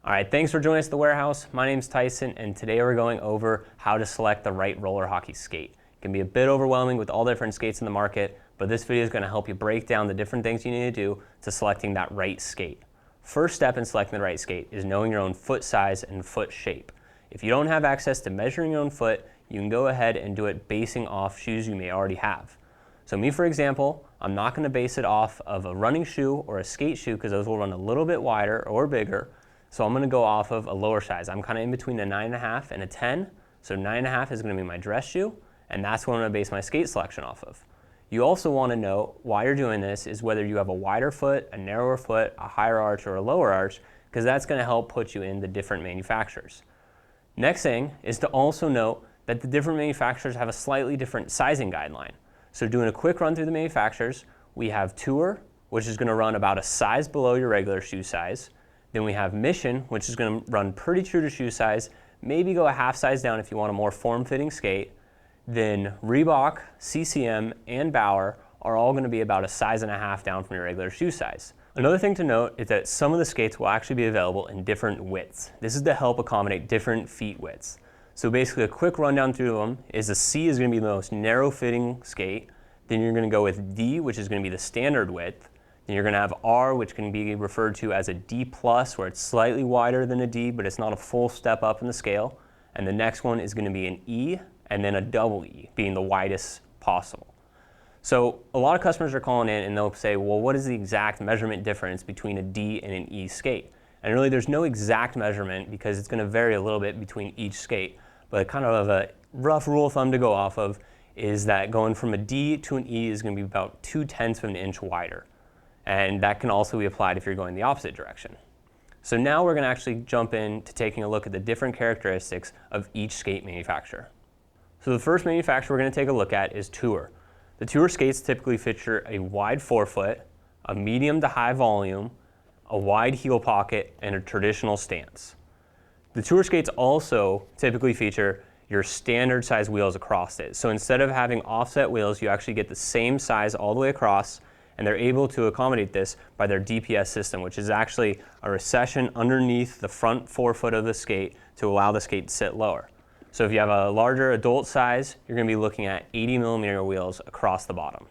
All right, thanks for joining us at the warehouse. My name's Tyson, and today we're going over how to select the right roller hockey skate. It can be a bit overwhelming with all the different skates in the market, but this video is going to help you break down the different things you need to do to selecting that right skate. First step in selecting the right skate is knowing your own foot size and foot shape. If you don't have access to measuring your own foot, you can go ahead and do it basing off shoes you may already have. So me, for example, I'm not going to base it off of a running shoe or a skate shoe because those will run a little bit wider or bigger. So I'm going to go off of a lower size. I'm kind of in between a 9.5 and a 10. So 9.5 is going to be my dress shoe, and that's what I'm going to base my skate selection off of. You also want to know why you're doing this is whether you have a wider foot, a narrower foot, a higher arch, or a lower arch, because that's going to help put you in the different manufacturers. Next thing is to also note that the different manufacturers have a slightly different sizing guideline. So doing a quick run through the manufacturers, we have Tour, which is going to run about a size below your regular shoe size. Then we have Mission, which is going to run pretty true to shoe size, maybe go a half size down if you want a more form-fitting skate. Then Reebok, CCM, and Bauer are all going to be about a size and a half down from your regular shoe size. Another thing to note is that some of the skates will actually be available in different widths. This is to help accommodate different feet widths. So basically a quick rundown through them is the C is going to be the most narrow fitting skate. Then you're going to go with D, which is going to be the standard width. Then you're going to have R, which can be referred to as a D+, where it's slightly wider than a D, but it's not a full step up in the scale. And the next one is going to be an E, and then a double E, being the widest possible. So a lot of customers are calling in and they'll say, well, what is the exact measurement difference between a D and an E skate? And really there's no exact measurement because it's going to vary a little bit between each skate. But kind of a rough rule of thumb to go off of is that going from a D to an E is going to be about 0.2 of an inch wider. And that can also be applied if you're going the opposite direction. So now we're going to actually jump into taking a look at the different characteristics of each skate manufacturer. So the first manufacturer we're going to take a look at is Tour. The Tour skates typically feature a wide forefoot, a medium to high volume, a wide heel pocket, and a traditional stance. The Tour skates also typically feature your standard size wheels across it. So instead of having offset wheels, you actually get the same size all the way across, and they're able to accommodate this by their DPS system, which is actually a recession underneath the front forefoot of the skate to allow the skate to sit lower. So if you have a larger adult size, you're going to be looking at 80mm wheels across the bottom.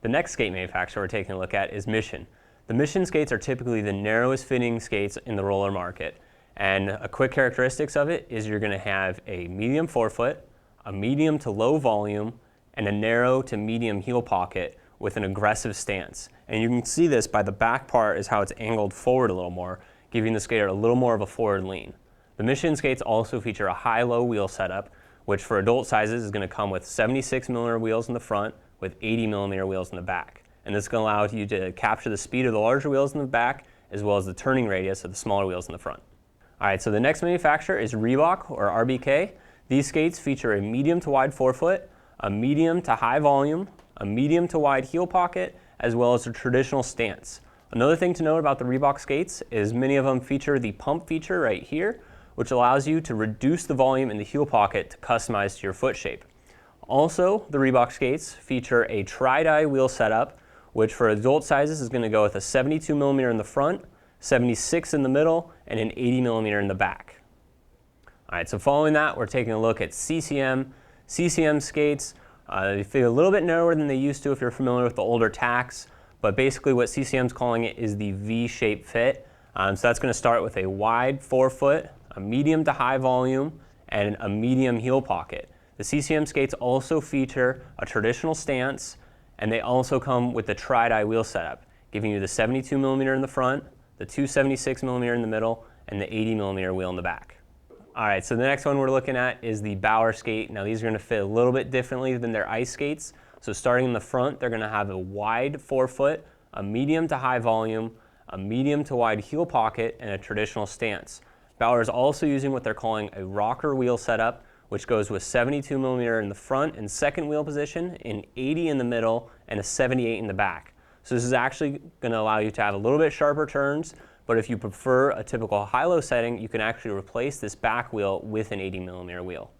The next skate manufacturer we're taking a look at is Mission. The Mission skates are typically the narrowest fitting skates in the roller market. And a quick characteristics of it is you're going to have a medium forefoot, a medium to low volume, and a narrow to medium heel pocket with an aggressive stance. And you can see this by the back part is how it's angled forward a little more, giving the skater a little more of a forward lean. The Mission skates also feature a high-low wheel setup, which for adult sizes is going to come with 76mm wheels in the front with 80mm wheels in the back. And this is going to allow you to capture the speed of the larger wheels in the back as well as the turning radius of the smaller wheels in the front. All right, so the next manufacturer is Reebok or RBK. These skates feature a medium to wide forefoot, a medium to high volume, a medium to wide heel pocket, as well as a traditional stance. Another thing to note about the Reebok skates is many of them feature the pump feature right here, which allows you to reduce the volume in the heel pocket to customize to your foot shape. Also, the Reebok skates feature a tri-dye wheel setup, which for adult sizes is going to go with a 72mm in the front, 76 in the middle, and an 80mm in the back. All right, so following that, we're taking a look at CCM. CCM skates, they feel a little bit narrower than they used to if you're familiar with the older tacks, but basically what CCM's calling it is the V-shaped fit. So that's going to start with a wide forefoot, a medium to high volume, and a medium heel pocket. The CCM skates also feature a traditional stance, and they also come with the tri-dye wheel setup, giving you the 72mm in the front, the 276mm in the middle, and the 80mm wheel in the back. All right, so the next one we're looking at is the Bauer Skate. Now these are going to fit a little bit differently than their ice skates. So starting in the front, they're going to have a wide forefoot, a medium to high volume, a medium to wide heel pocket, and a traditional stance. Bauer is also using what they're calling a rocker wheel setup, which goes with 72mm in the front and second wheel position, an 80 in the middle, and a 78 in the back. So this is actually going to allow you to have a little bit sharper turns, but if you prefer a typical high-low setting, you can actually replace this back wheel with an 80mm wheel.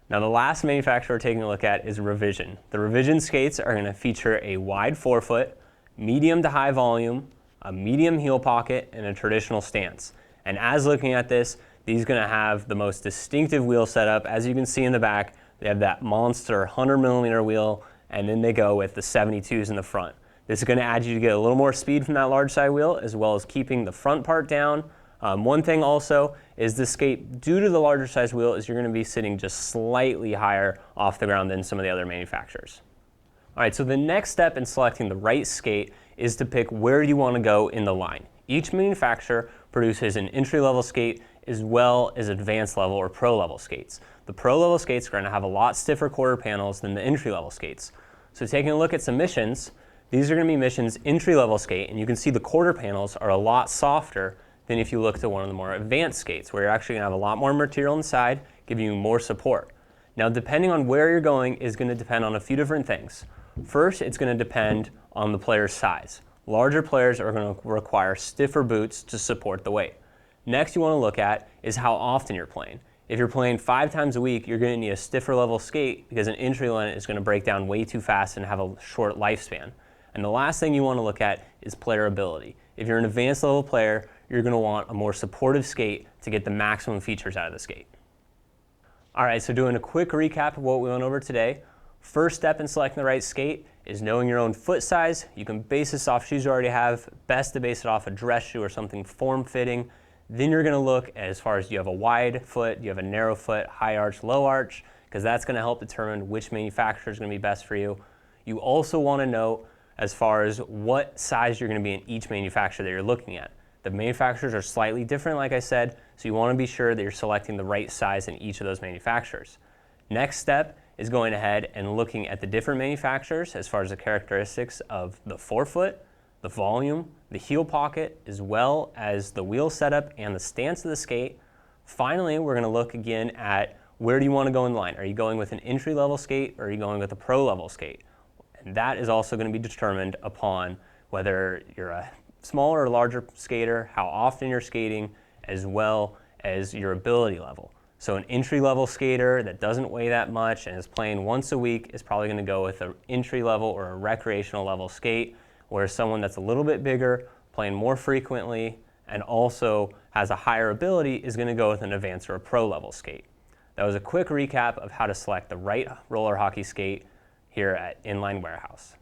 Now the last manufacturer we're taking a look at is Revision. The Revision skates are going to feature a wide forefoot, medium to high volume, a medium heel pocket, and a traditional stance. And as looking at this, these are gonna have the most distinctive wheel setup. As you can see in the back, they have that monster 100mm wheel, and then they go with the 72s in the front. This is gonna add you to get a little more speed from that large side wheel, as well as keeping the front part down. One thing also is the skate, due to the larger size wheel, is you're gonna be sitting just slightly higher off the ground than some of the other manufacturers. All right, so the next step in selecting the right skate is to pick where you wanna go in the line. Each manufacturer produces an entry-level skate as well as advanced level or pro level skates. The pro level skates are gonna have a lot stiffer quarter panels than the entry level skates. So taking a look at some Missions, these are gonna be Mission's entry level skate, and you can see the quarter panels are a lot softer than if you look to one of the more advanced skates, where you're actually gonna have a lot more material inside, giving you more support. Now, depending on where you're going is gonna depend on a few different things. First, it's gonna depend on the player's size. Larger players are gonna require stiffer boots to support the weight. Next, you wanna look at is how often you're playing. If you're playing 5 times a week, you're gonna need a stiffer level skate because an entry line is gonna break down way too fast and have a short lifespan. And the last thing you wanna look at is player ability. If you're an advanced level player, you're gonna want a more supportive skate to get the maximum features out of the skate. All right, so doing a quick recap of what we went over today. First step in selecting the right skate is knowing your own foot size. You can base this off shoes you already have. Best to base it off a dress shoe or something form-fitting. Then you're gonna look as far as, do you have a wide foot, do you have a narrow foot, high arch, low arch, because that's gonna help determine which manufacturer is gonna be best for you. You also wanna know as far as what size you're gonna be in each manufacturer that you're looking at. The manufacturers are slightly different, like I said, so you wanna be sure that you're selecting the right size in each of those manufacturers. Next step is going ahead and looking at the different manufacturers as far as the characteristics of the forefoot, the volume, the heel pocket, as well as the wheel setup and the stance of the skate. Finally, we're gonna look again at where do you wanna go in line. Are you going with an entry-level skate or are you going with a pro-level skate? And that is also gonna be determined upon whether you're a smaller or larger skater, how often you're skating, as well as your ability level. So an entry-level skater that doesn't weigh that much and is playing once a week is probably gonna go with an entry-level or a recreational level skate, whereas someone that's a little bit bigger, playing more frequently, and also has a higher ability is gonna go with an advanced or a pro-level skate. That was a quick recap of how to select the right roller hockey skate here at Inline Warehouse.